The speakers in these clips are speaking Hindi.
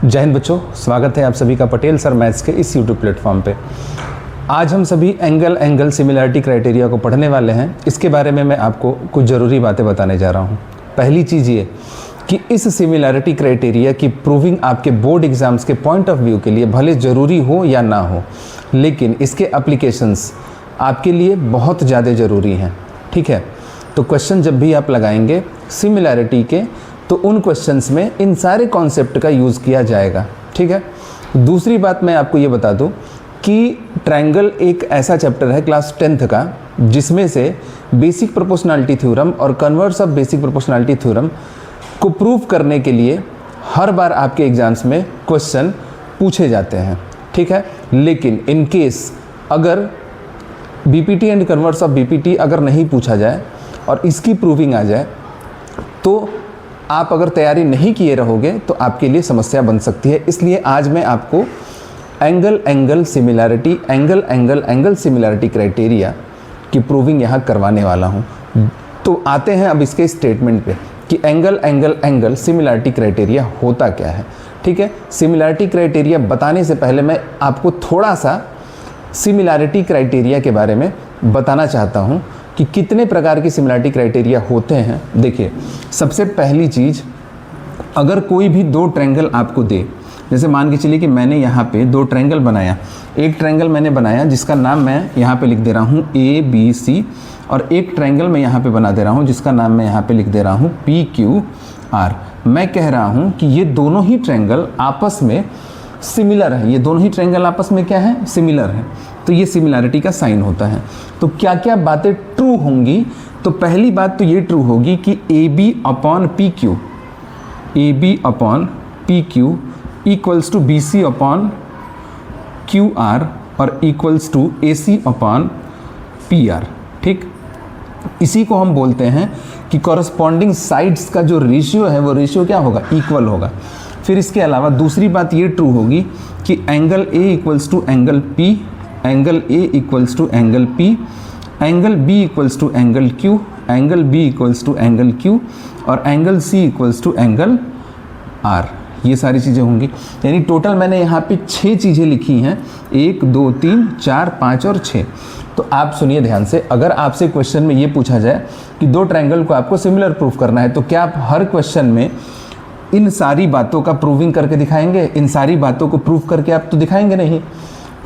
जय हिंद बच्चों, स्वागत है आप सभी का पटेल सर मैथ्स के इस यूट्यूब प्लेटफॉर्म पे। आज हम सभी एंगल सिमिलरिटी क्राइटेरिया को पढ़ने वाले हैं। इसके बारे में मैं आपको कुछ ज़रूरी बातें बताने जा रहा हूँ। पहली चीज़ ये कि इस सिमिलरिटी क्राइटेरिया की प्रूविंग आपके बोर्ड एग्जाम्स के पॉइंट ऑफ व्यू के लिए भले ज़रूरी हो या ना हो, लेकिन इसके एप्लीकेशंस आपके लिए बहुत ज़्यादा ज़रूरी हैं। ठीक है, तो क्वेश्चन जब भी आप लगाएंगे सिमिलरिटी के, तो उन क्वेश्चंस में इन सारे कॉन्सेप्ट का यूज़ किया जाएगा। ठीक है, दूसरी बात मैं आपको ये बता दूं कि ट्रायंगल एक ऐसा चैप्टर है क्लास 10th का, जिसमें से बेसिक प्रोपोर्शनैलिटी थ्योरम और converse of basic proportionality theorem को प्रूव करने के लिए हर बार आपके एग्जाम्स में क्वेश्चन पूछे जाते हैं। ठीक है, लेकिन इन केस अगर BPT and converse of BPT अगर नहीं पूछा जाए और इसकी प्रूविंग आ जाए, तो आप अगर तैयारी नहीं किए रहोगे तो आपके लिए समस्या बन सकती है। इसलिए आज मैं आपको एंगल सिमिलरिटी क्राइटेरिया की प्रूविंग यहाँ करवाने वाला हूँ। तो आते हैं अब इसके स्टेटमेंट पे कि एंगल सिमिलरिटी क्राइटेरिया होता क्या है। ठीक है, सिमिलरिटी क्राइटेरिया बताने से पहले मैं आपको थोड़ा सा सिमिलरिटी क्राइटेरिया के बारे में बताना चाहता हूँ कि कितने प्रकार की सिमिलरिटी क्राइटेरिया होते हैं। देखिए, सबसे पहली चीज़, अगर कोई भी दो ट्रायंगल आपको दे, जैसे मान के चलिए कि मैंने यहाँ पे दो ट्रायंगल बनाया। एक ट्रायंगल मैंने बनाया जिसका नाम मैं यहाँ पे लिख दे रहा हूँ ABC, और एक ट्रायंगल मैं यहाँ पे बना दे रहा हूँ जिसका नाम मैं यहाँ पे लिख दे रहा हूँ PQR। मैं कह रहा हूँ कि ये दोनों ही ट्रायंगल आपस में सिमिलर है। ये दोनों ही ट्रायंगल आपस में क्या है? सिमिलर है। तो ये सिमिलरिटी का साइन होता है। तो क्या क्या बातें ट्रू होंगी? तो पहली बात तो ये ट्रू होगी कि AB upon PQ equals to BC upon QR और equals to AC upon PR। ठीक, इसी को हम बोलते हैं कि कॉरस्पॉन्डिंग साइड्स का जो रेशियो है वो रेशियो क्या होगा? इक्वल होगा। फिर इसके अलावा दूसरी बात ये ट्रू होगी कि angle A equals to angle P, angle A equals to angle P, angle B equals to angle Q, angle B equals to angle Q और angle C equals to angle R। ये सारी चीज़ें होंगी। यानी टोटल मैंने यहाँ पे 6 चीज़ें लिखी हैं, 1 2 3 4 5 और 6। तो आप सुनिए ध्यान से, अगर आपसे क्वेश्चन में ये पूछा जाए कि दो ट्रायंगल को आपको सिमिलर प्रूफ करना है, तो क्या आप हर क्वेश्चन में इन सारी बातों का प्रूविंग करके दिखाएंगे? इन सारी बातों को प्रूव करके आप तो दिखाएंगे नहीं।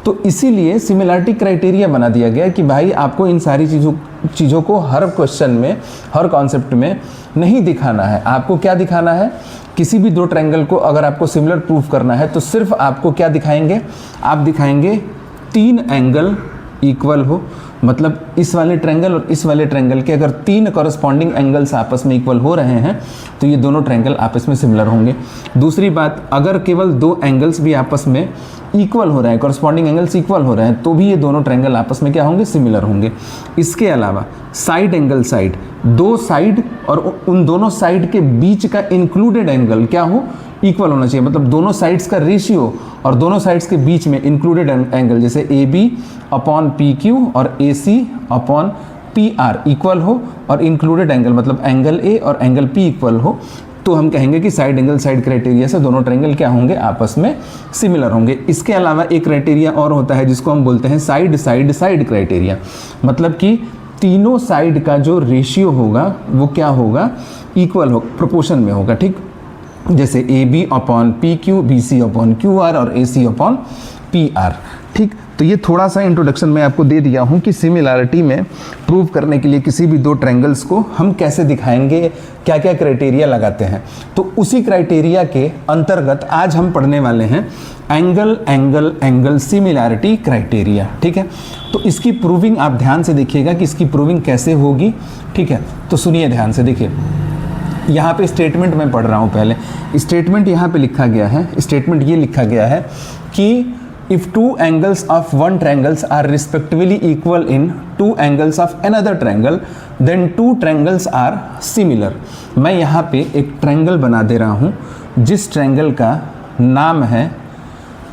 तो इसीलिए सिमिलरिटी क्राइटेरिया बना दिया गया कि भाई आपको इन सारी चीज़ों को हर क्वेश्चन में, हर कॉन्सेप्ट में नहीं दिखाना है। आपको क्या दिखाना है? किसी भी दो ट्रायंगल को अगर आपको सिमिलर प्रूफ करना है तो सिर्फ आपको क्या दिखाएंगे? आप दिखाएंगे 3 एंगल इक्वल हो। मतलब इस वाले ट्रायंगल और इस वाले ट्रायंगल के अगर 3 कॉरस्पॉन्डिंग एंगल्स आपस में इक्वल हो रहे हैं तो ये दोनों ट्रायंगल आपस में सिमिलर होंगे। दूसरी बात, अगर केवल 2 एंगल्स भी आपस में इक्वल हो रहे हैं, कॉरस्पॉन्डिंग एंगल्स इक्वल हो रहे हैं, तो भी ये दोनों ट्रायंगल आपस में क्या होंगे? सिमिलर होंगे। इसके अलावा साइड एंगल साइड, 2 साइड और उन दोनों साइड के बीच का इंक्लूडेड एंगल क्या हो? इक्वल होना चाहिए। मतलब दोनों साइड्स का रेशियो और दोनों साइड्स के बीच में इंक्लूडेड एंगल, जैसे AB अपॉन PQ और AC अपॉन PR इक्वल हो, और इंक्लूडेड एंगल मतलब एंगल A और एंगल P इक्वल हो, तो हम कहेंगे कि साइड एंगल साइड क्राइटेरिया से दोनों ट्रायंगल क्या होंगे? आपस में सिमिलर होंगे। इसके अलावा एक क्राइटेरिया और होता है जिसको हम बोलते हैं साइड क्राइटेरिया। मतलब कि तीनों साइड का जो रेशियो होगा वो क्या होगा? इक्वल हो, प्रोपोर्शन में होगा। ठीक, जैसे AB upon PQ, BC upon QR और AC अपॉन PR। ठीक, तो ये थोड़ा सा इंट्रोडक्शन मैं आपको दे दिया हूँ कि सिमिलरिटी में प्रूव करने के लिए किसी भी दो ट्रायंगल्स को हम कैसे दिखाएंगे, क्या क्या क्राइटेरिया लगाते हैं। तो उसी क्राइटेरिया के अंतर्गत आज हम पढ़ने वाले हैं एंगल सिमिलरिटी क्राइटेरिया। ठीक है, तो इसकी प्रूविंग आप ध्यान से देखिएगा कि इसकी प्रूविंग कैसे होगी। ठीक है, तो सुनिए ध्यान से। देखिए, यहाँ पे स्टेटमेंट मैं पढ़ रहा हूँ। पहले स्टेटमेंट यहाँ पे लिखा गया है। स्टेटमेंट ये लिखा गया है कि if 2 angles of one triangles are respectively equal in 2 angles of another triangle, then 2 triangles are similar। मैं यहाँ पे एक ट्रायंगल बना दे रहा हूँ जिस ट्रायंगल का नाम है,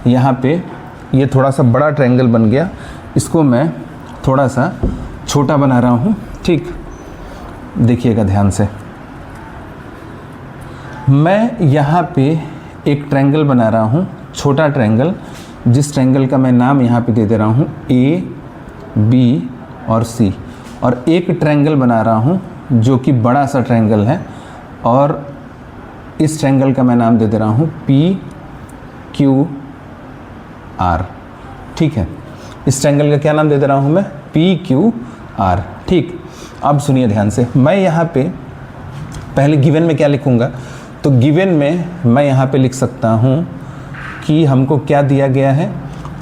यहाँ पे ये थोड़ा सा बड़ा ट्रायंगल बन गया, इसको मैं थोड़ा सा छोटा बना रहा हूँ। ठीक, देखिएगा ध्यान से। मैं यहाँ पे एक ट्रायंगल बना रहा हूँ, छोटा ट्रायंगल, जिस ट्रायंगल का मैं नाम यहाँ पे दे दे रहा हूँ ए, बी और सी, और एक ट्रायंगल बना रहा हूँ जो कि बड़ा सा ट्रायंगल है, और इस ट्रायंगल का मैं नाम दे दे रहा हूँ पी क्यू आर। ठीक है, इस ट्रायंगल का क्या नाम दे दे रहा हूँ मैं, पी क्यू आर। ठीक, अब सुनिए ध्यान से, मैं यहाँ पे पहले गिवन में क्या लिखूँगा, तो गिवन में मैं यहाँ पे लिख सकता हूँ कि हमको क्या दिया गया है,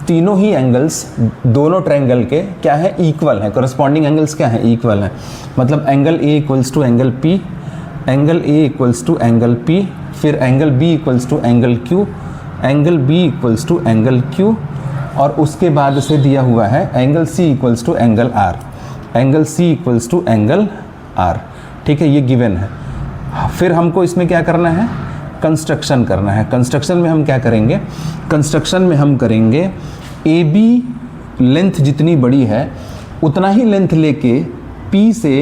तीनों ही एंगल्स दोनों ट्रायंगल के क्या है, इक्वल है, करस्पॉन्डिंग एंगल्स क्या है, इक्वल है। मतलब angle A equals to angle P, angle A equals to angle P, फिर angle B equals to angle Q, angle B equals to angle Q, और उसके बाद से दिया हुआ है angle C equals to angle R, angle C equals to angle R. ठीक है, ये गिवन है। फिर हमको इसमें क्या करना है, कंस्ट्रक्शन करना है। कंस्ट्रक्शन में हम क्या करेंगे, कंस्ट्रक्शन में हम करेंगे ए बी लेंथ जितनी बड़ी है उतना ही लेंथ लेके पी से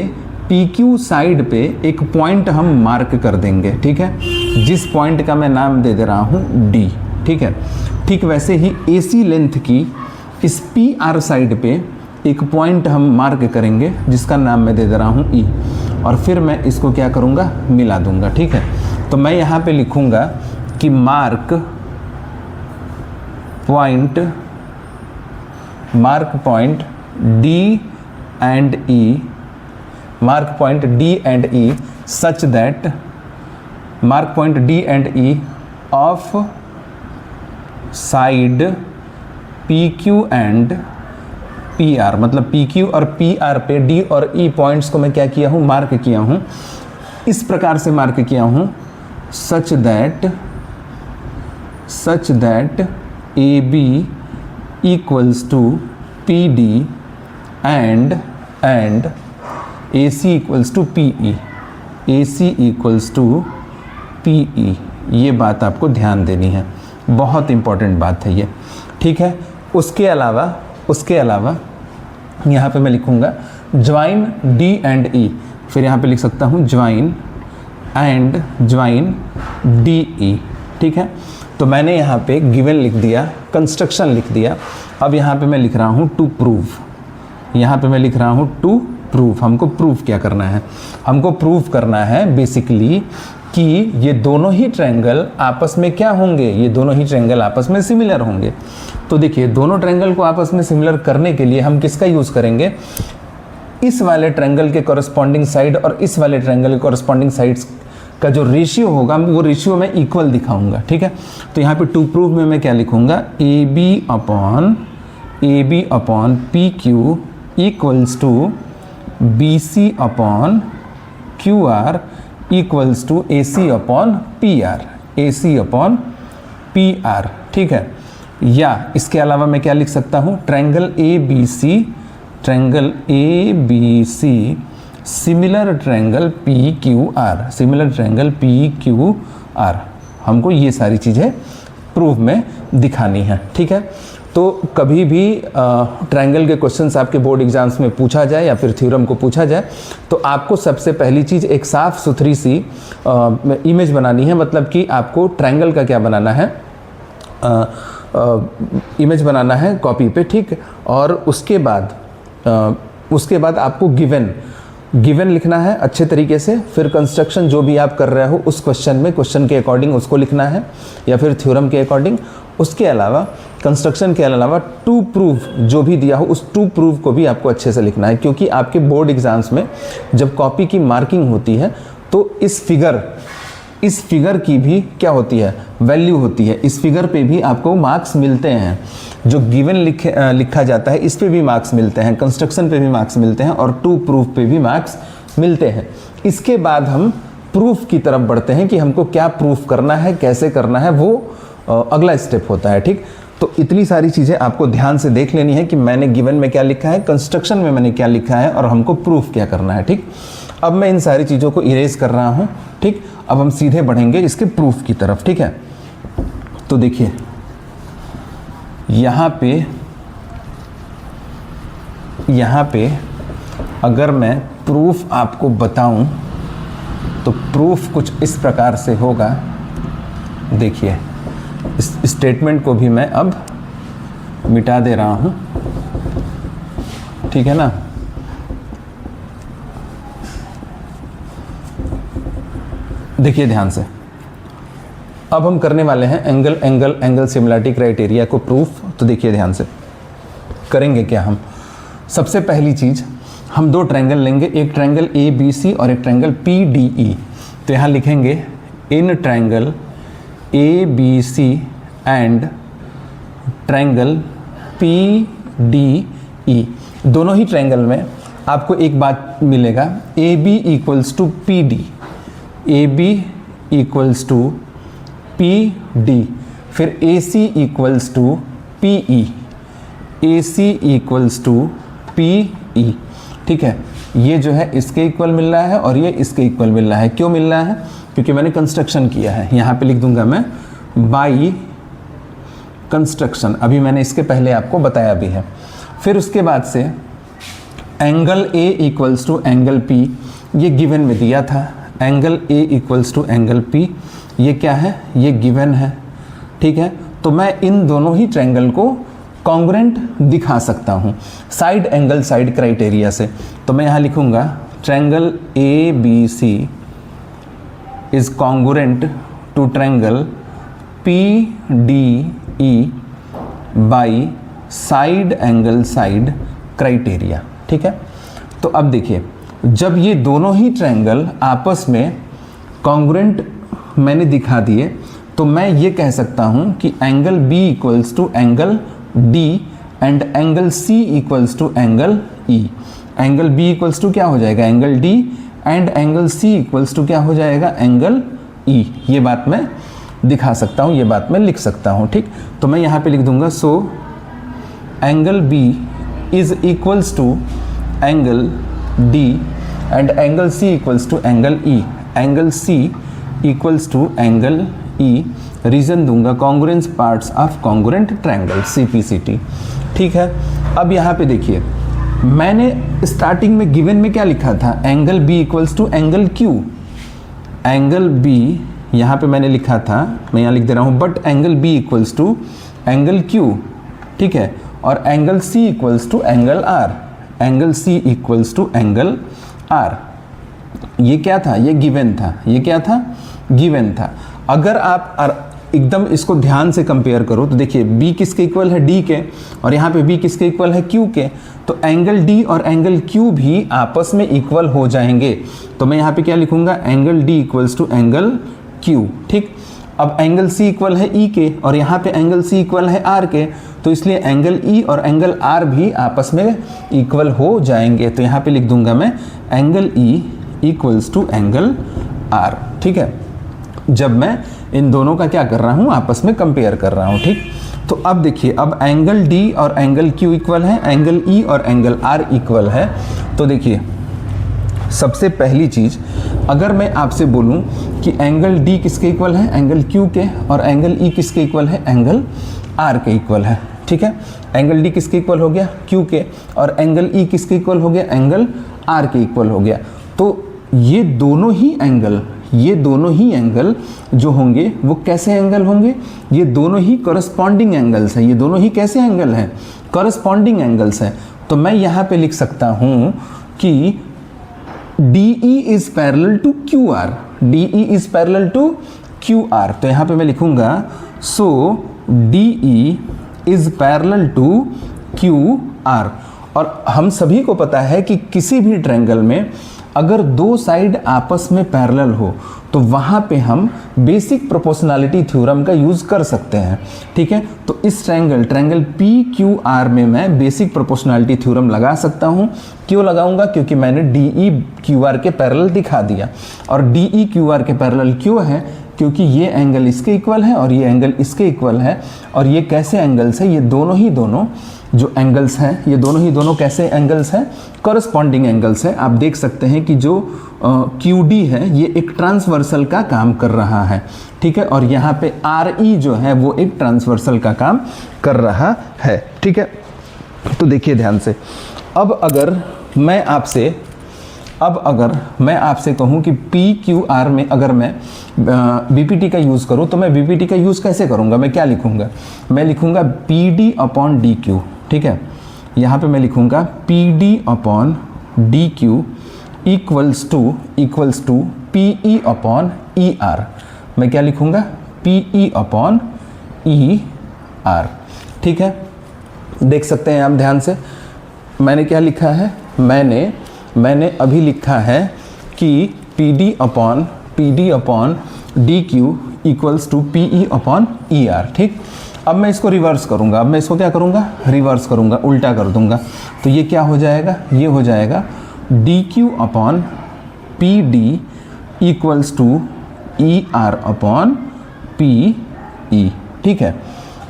पी क्यू साइड पे एक पॉइंट हम मार्क कर देंगे। ठीक है, जिस पॉइंट का मैं नाम दे दे रहा हूँ डी। ठीक है, ठीक वैसे ही ए सी लेंथ की इस पी आर साइड पे एक पॉइंट हम मार्क करेंगे जिसका नाम मैं दे दे रहा हूँ ई, और फिर मैं इसको क्या करूँगा, मिला दूँगा। ठीक है, तो मैं यहाँ पे लिखूँगा कि mark point D and E, mark point D and E such that, mark point D and E of side P Q and P R. मतलब पी क्यू और पी आर पे डी और ई पॉइंट्स को मैं क्या किया हूँ, मार्क किया हूँ। इस प्रकार से मार्क किया हूँ, such that A B equals to P D and A C equals to P E, A C equals to P E. ये बात आपको ध्यान देनी है, बहुत इंपॉर्टेंट बात है ये। ठीक है, उसके अलावा यहाँ पे मैं लिखूँगा ज्वाइन डी एंड ई, फिर यहाँ पे लिख सकता हूँ ज्वाइन डी ई। ठीक है, तो मैंने यहाँ पे गिवन लिख दिया, कंस्ट्रक्शन लिख दिया। अब यहाँ पे मैं लिख रहा हूँ टू प्रूव, यहाँ पे मैं लिख रहा हूँ टू प्रूव। हमको प्रूव क्या करना है, हमको प्रूव करना है बेसिकली कि ये दोनों ही ट्रायंगल आपस में क्या होंगे, ये दोनों ही ट्रायंगल आपस में सिमिलर होंगे। तो देखिए, दोनों ट्रायंगल को आपस में सिमिलर करने के लिए हम किसका यूज़ करेंगे, इस वाले ट्रायंगल के कॉरस्पॉन्डिंग साइड और इस वाले ट्रायंगल के कॉरस्पॉन्डिंग साइड्स का जो रेशियो होगा वो रेशियो मैं इक्वल दिखाऊंगा। ठीक है, तो यहाँ पे टू प्रूव में मैं क्या लिखूंगा, A B upon P Q equals to B C upon Q R equals to A C upon P R. ठीक है, या इसके अलावा मैं क्या लिख सकता हूँ, triangle A B C similar triangle P Q R. हमको ये सारी चीज़ें प्रूफ में दिखानी है। ठीक है, तो कभी भी ट्रायंगल के क्वेश्चंस आपके बोर्ड एग्जाम्स में पूछा जाए या फिर थ्योरम को पूछा जाए तो आपको सबसे पहली चीज़ एक साफ़ सुथरी सी इमेज बनानी है। मतलब कि आपको ट्रायंगल का क्या बनाना है, इमेज बनाना है कॉपी पे। ठीक, और उसके बाद आपको गिवन लिखना है अच्छे तरीके से। फिर कंस्ट्रक्शन जो भी आप कर रहे हो उस क्वेश्चन के अकॉर्डिंग उसको लिखना है या फिर थ्योरम के अकॉर्डिंग। उसके अलावा कंस्ट्रक्शन के अलावा टू प्रूफ जो भी दिया हो उस टू प्रूफ को भी आपको अच्छे से लिखना है, क्योंकि आपके बोर्ड एग्जाम्स में जब कॉपी की मार्किंग होती है तो इस फिगर की भी क्या होती है, वैल्यू होती है। इस फिगर पे भी आपको मार्क्स मिलते हैं। जो गिवन लिखा जाता है इस पे भी मार्क्स मिलते हैं, कंस्ट्रक्शन पे भी मार्क्स मिलते हैं और टू प्रूफ पे भी मार्क्स मिलते हैं। इसके बाद हम प्रूफ की तरफ बढ़ते हैं कि हमको क्या प्रूफ करना है, कैसे करना है, वो अगला स्टेप होता है। ठीक, तो इतनी सारी चीज़ें आपको ध्यान से देख लेनी है कि मैंने गिवन में क्या लिखा है, कंस्ट्रक्शन में मैंने क्या लिखा है और हमको प्रूफ क्या करना है। ठीक, अब मैं इन सारी चीज़ों को इरेज कर रहा हूँ। ठीक, अब हम सीधे बढ़ेंगे इसके प्रूफ की तरफ। ठीक है, तो देखिए यहाँ पे अगर मैं प्रूफ आपको बताऊं तो प्रूफ कुछ इस प्रकार से होगा। देखिए इस स्टेटमेंट को भी मैं अब मिटा दे रहा हूँ, ठीक है ना। देखिए ध्यान से, अब हम करने वाले हैं angle angle angle similarity criteria को प्रूफ। तो देखिए ध्यान से करेंगे क्या हम। सबसे पहली चीज, हम दो ट्रायंगल लेंगे, एक ट्रायंगल ए बी सी और एक ट्रायंगल पी डी ई। तो यहाँ लिखेंगे in triangle A B C and triangle P D E, दोनों ही ट्रायंगल में आपको एक बात मिलेगा, A B equals to P D, A B equals to P D, फिर A C equals to P E, A C equals to P E, ठीक है। ये जो है इसके इक्वल मिल रहा है और ये इसके इक्वल मिल रहा है। क्यों मिल रहा है? क्योंकि मैंने कंस्ट्रक्शन किया है। यहाँ पे लिख दूंगा मैं बाई कंस्ट्रक्शन, अभी मैंने इसके पहले आपको बताया भी है। फिर उसके बाद से angle A equals to angle P, ये गिवन में दिया था। Angle A equals to angle P, ये क्या है? ये गिवन है, ठीक है। तो मैं इन दोनों ही ट्रायंगल को कॉन्ग्रुएंट दिखा सकता हूँ साइड एंगल साइड क्राइटेरिया से। तो मैं यहाँ लिखूँगा triangle A B C is congruent to triangle P D E by side angle side criteria, ठीक है। तो अब देखिए, जब ये दोनों ही ट्रायंगल आपस में कॉन्ग्रुएंट मैंने दिखा दिए, तो मैं ये कह सकता हूँ कि angle B equals to angle D and angle C equals to angle E. Angle B equals to क्या हो जाएगा? Angle D, and angle C equals to क्या हो जाएगा? Angle E. ये बात मैं दिखा सकता हूँ, ये बात मैं लिख सकता हूँ, ठीक। तो मैं यहाँ पे लिख दूंगा so angle B is equals to angle D and angle C equals to angle E. Angle C equals to angle E, reason दूंगा congruence parts of congruent triangle CPCT, ठीक है। अब यहाँ पे देखिए, मैंने स्टार्टिंग में गिवन में क्या लिखा था? Angle B equals to angle Q. Angle B यहाँ पे मैंने लिखा था, मैं यहाँ लिख दे रहा हूँ, but angle B equals to angle Q, ठीक है। और angle C equals to angle R. Angle C equals to angle R, ये क्या था? ये गिवन था। ये क्या था? गिवन था। अगर आप एकदम इसको ध्यान से कंपेयर करो तो देखिए b किसके इक्वल है? d के, और यहाँ पे b किसके इक्वल है? q के। तो एंगल d और एंगल q भी आपस में इक्वल हो जाएंगे। तो मैं यहाँ पे क्या लिखूंगा? Angle d equals to angle q, ठीक। अब एंगल c इक्वल है e के, और यहाँ पे एंगल c इक्वल है r के, तो इसलिए एंगल e और एंगल r भी आपस में इक्वल हो जाएंगे। तो यहाँ पे लिख दूंगा मैं angle e equals to angle r, ठीक है। जब मैं इन दोनों का क्या कर रहा हूँ? आपस में कंपेयर कर रहा हूँ, ठीक। तो अब देखिए, अब एंगल D और एंगल Q इक्वल है, एंगल E और एंगल R इक्वल है। तो देखिए, सबसे पहली चीज़, अगर मैं आपसे बोलूँ कि एंगल D किसके इक्वल है? एंगल Q के, और एंगल E किसके इक्वल है? एंगल R के इक्वल है, ठीक है। एंगल D किसके इक्वल हो गया? Q के, और एंगल E किसके इक्वल हो गया? एंगल R के इक्वल हो गया। तो ये दोनों ही एंगल जो होंगे वो कैसे एंगल होंगे? ये दोनों ही करस्पॉन्डिंग एंगल्स हैं। ये दोनों ही कैसे एंगल हैं? करस्पॉन्डिंग एंगल्स हैं। तो मैं यहाँ पे लिख सकता हूँ कि DE is parallel to QR। DE is parallel to QR। तो यहाँ पे मैं लिखूंगा so DE is parallel to QR। और हम सभी को पता है कि किसी भी ट्रायंगल में अगर दो साइड आपस में पैरेलल हो तो वहाँ पे हम बेसिक प्रोपोर्शनैलिटी थ्योरम का यूज़ कर सकते हैं, ठीक है। तो इस ट्रायंगल PQR में मैं बेसिक प्रोपोर्शनैलिटी थ्योरम लगा सकता हूँ। क्यों लगाऊंगा? क्योंकि मैंने DE QR के पैरेलल दिखा दिया। और DE QR के पैरेलल क्यों है? क्योंकि ये एंगल इसके इक्वल है और ये एंगल इसके इक्वल है। और ये कैसे एंगल्स है? ये दोनों जो एंगल्स हैं, ये दोनों कैसे एंगल्स हैं? करस्पॉन्डिंग एंगल्स है। आप देख सकते हैं कि जो QD है ये एक ट्रांसवर्सल का काम कर रहा है, ठीक है। और यहाँ पे RE जो है वो एक ट्रांसवर्सल का काम कर रहा है, ठीक है। तो देखिए ध्यान से, अब अगर मैं आपसे अब अगर मैं आपसे कहूँ कि पी क्यू आर में अगर मैं बीपीटी का यूज़ करूँ तो मैं बीपीटी का यूज़ कैसे करूँगा, मैं क्या लिखूँगा, मैं लिखूँगा P D upon D Q. ठीक है, यहाँ पे मैं लिखूँगा P D upon D Q equals to P E upon E R. मैं क्या लिखूँगा, P E upon E R. ठीक है, देख सकते हैं आप ध्यान से, मैंने क्या लिखा है, मैंने अभी लिखा है कि P D upon D Q equals to P E upon E R. ठीक, अब मैं इसको रिवर्स करूँगा, अब मैं इसको क्या करूँगा, रिवर्स करूँगा, उल्टा कर दूँगा। तो ये क्या हो जाएगा, ये हो जाएगा D Q upon P D equals to E R upon P E. ठीक है,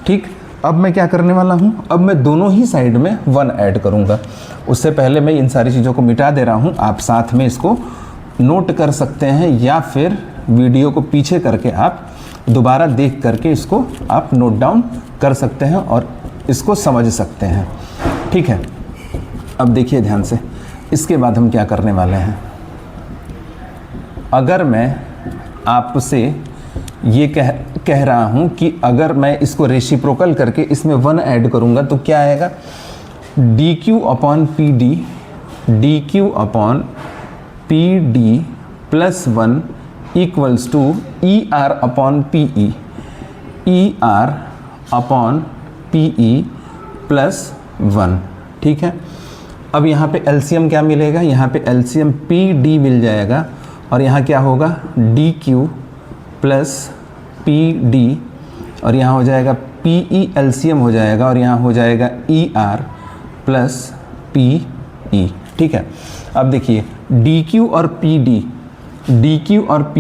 ठीक। अब मैं क्या करने वाला हूँ, अब मैं दोनों ही साइड में 1 ऐड करूँगा। उससे पहले मैं इन सारी चीज़ों को मिटा दे रहा हूँ, आप साथ में इसको नोट कर सकते हैं या फिर वीडियो को पीछे करके आप दोबारा देख करके इसको आप नोट डाउन कर सकते हैं और इसको समझ सकते हैं। ठीक है, अब देखिए ध्यान से, इसके बाद हम क्या करने वाले हैं। अगर मैं आपसे ये कह रहा हूँ कि अगर मैं इसको रेसिप्रोकल करके इसमें 1 ऐड करूँगा तो क्या आएगा, D Q upon P D plus 1 equals to E R upon P E plus 1। ठीक है, अब यहाँ पे एलसीएम क्या मिलेगा, यहाँ पे एलसीएम पी डी मिल जाएगा और यहाँ क्या होगा, D Q plus P D और यहाँ हो जाएगा पी ई एलसीएम हो जाएगा और यहाँ हो जाएगा E R plus P E. ठीक है, अब देखिए डी क्यू और पी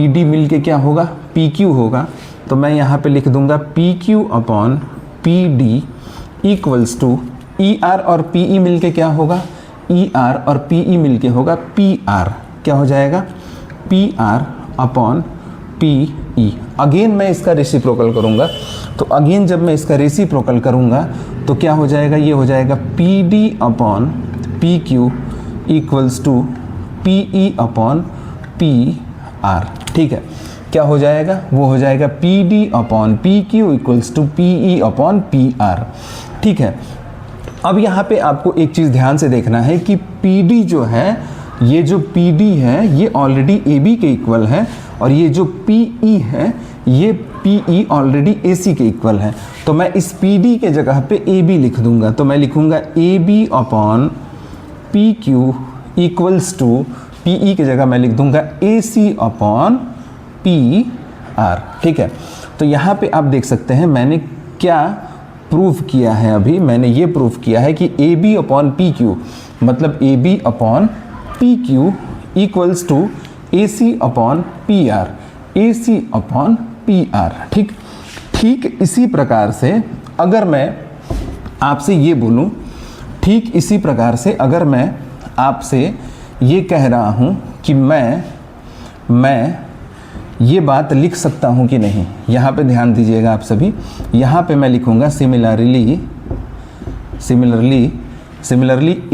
डी मिल के क्या होगा, पी क्यू होगा। तो मैं यहाँ पे लिख दूंगा P Q upon P D equals to E R और पी ई मिल के क्या होगा, ई आर और पी ई मिल के होगा पी आर। क्या हो जाएगा, पी आर अपॉन पी ई। अगेन मैं इसका रेसिप्रोकल करूँगा, तो अगेन जब मैं इसका रेसिप्रोकल करूँगा तो क्या हो जाएगा, ये हो जाएगा P D upon P Q equals to P E upon P R. ठीक है, क्या हो जाएगा, वो हो जाएगा P D upon P Q equals to P E upon P R. ठीक है, अब यहाँ पे आपको एक चीज़ ध्यान से देखना है कि पी डी जो है, ये जो पी डी है ये ऑलरेडी ए बी के इक्वल है और ये जो पी ई है ये पी ई ऑलरेडी ए सी के इक्वल है। तो मैं इस पी डी के जगह पे ए बी लिख दूंगा, तो मैं लिखूंगा A B upon P Q equals to P E के जगह मैं लिख दूंगा A C upon P R. ठीक है, तो यहाँ पे आप देख सकते हैं मैंने क्या प्रूव किया है, अभी मैंने ये प्रूव किया है कि A B upon P Q मतलब A B upon P Q equals to A C upon P R, A C upon P R. ठीक, ठीक इसी प्रकार से अगर मैं आपसे ये बोलूँ, ठीक इसी प्रकार से अगर मैं आपसे ये कह रहा हूँ कि मैं ये बात लिख सकता हूँ कि नहीं, यहाँ पे ध्यान दीजिएगा आप सभी। यहाँ पे मैं लिखूँगा similarly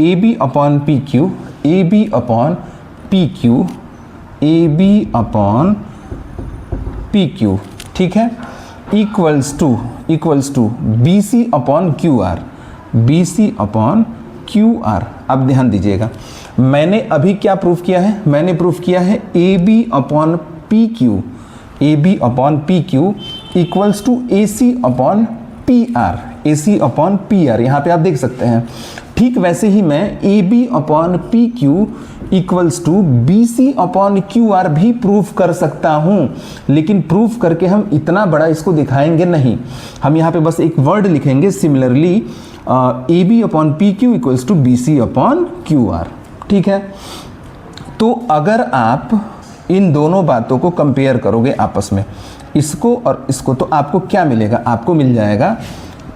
A B upon P Q, A B upon P Q, A B upon P Q. ठीक है, equals to B C upon Q R, B C upon Q R. अब ध्यान दीजिएगा, मैंने अभी क्या प्रूफ किया है, मैंने प्रूफ किया है A B upon P Q, A B upon P Q equals to A C upon P R, A C upon P R. यहाँ पे आप देख सकते हैं। ठीक वैसे ही मैं A B upon P Q equals to B C upon Q R भी प्रूफ कर सकता हूँ, लेकिन प्रूफ करके हम इतना बड़ा इसको दिखाएंगे नहीं। हम यहाँ पे बस एक वर्ड लिखेंगे, similarly A B upon P Q equals to B C upon Q R. ठीक है, तो अगर आप इन दोनों बातों को कंपेयर करोगे आपस में, इसको और इसको, तो आपको क्या मिलेगा, आपको मिल जाएगा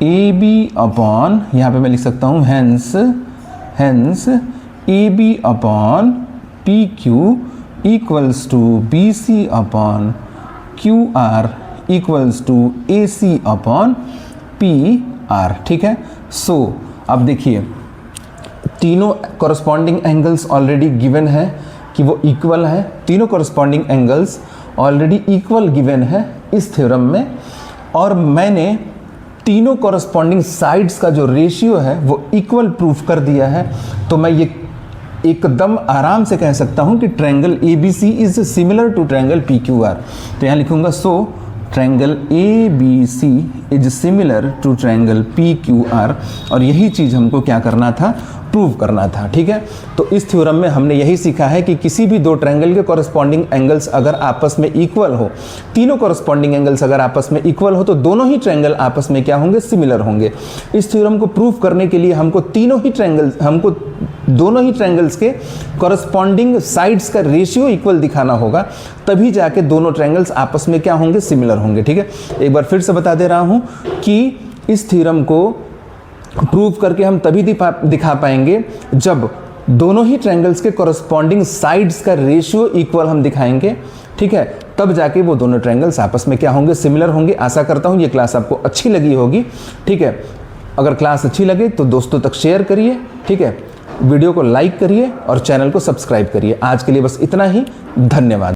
ए बी अपॉन, यहाँ पे मैं लिख सकता हूँ hence A B upon P Q equals to B C upon Q R equals to A C upon P R. ठीक है, सो अब देखिए तीनों कॉरस्पॉन्डिंग एंगल्स ऑलरेडी गिवन है, कि वो इक्वल है, तीनों corresponding angles already equal given है इस थ्योरम में, और मैंने तीनों कॉरस्पॉन्डिंग साइड्स का जो रेशियो है वो इक्वल प्रूफ कर दिया है। तो मैं ये एकदम आराम से कह सकता हूँ कि triangle ABC is similar to triangle PQR। तो यहाँ लिखूंगा so triangle ABC is similar to triangle PQR, और यही चीज़ हमको क्या करना था, प्रूव करना था। ठीक है, तो इस थ्योरम में हमने यही सीखा है कि किसी भी दो ट्रायंगल के कॉरस्पॉन्डिंग एंगल्स अगर आपस में इक्वल हो, तीनों कॉरस्पॉन्डिंग एंगल्स अगर आपस में इक्वल हो, तो दोनों ही ट्रायंगल आपस में क्या होंगे, सिमिलर होंगे। इस थ्योरम को प्रूव करने के लिए हमको दोनों ही ट्रायंगल्स के कॉरस्पॉन्डिंग साइड्स का रेशियो इक्वल दिखाना होगा, तभी जाके दोनों ट्रायंगल्स आपस में क्या होंगे, सिमिलर होंगे। ठीक है, एक बार फिर से बता दे रहा हूं कि इस थ्योरम को प्रूव करके हम तभी दिखा पाएंगे जब दोनों ही ट्रायंगल्स के कॉरस्पॉन्डिंग साइड्स का रेशियो इक्वल हम दिखाएंगे। ठीक है, तब जाके वो दोनों ट्रायंगल्स आपस में क्या होंगे, सिमिलर होंगे। आशा करता हूँ ये क्लास आपको अच्छी लगी होगी। ठीक है, अगर क्लास अच्छी लगे तो दोस्तों तक शेयर करिए। ठीक है, वीडियो को लाइक करिए और चैनल को सब्सक्राइब करिए। आज के लिए बस इतना ही, धन्यवाद।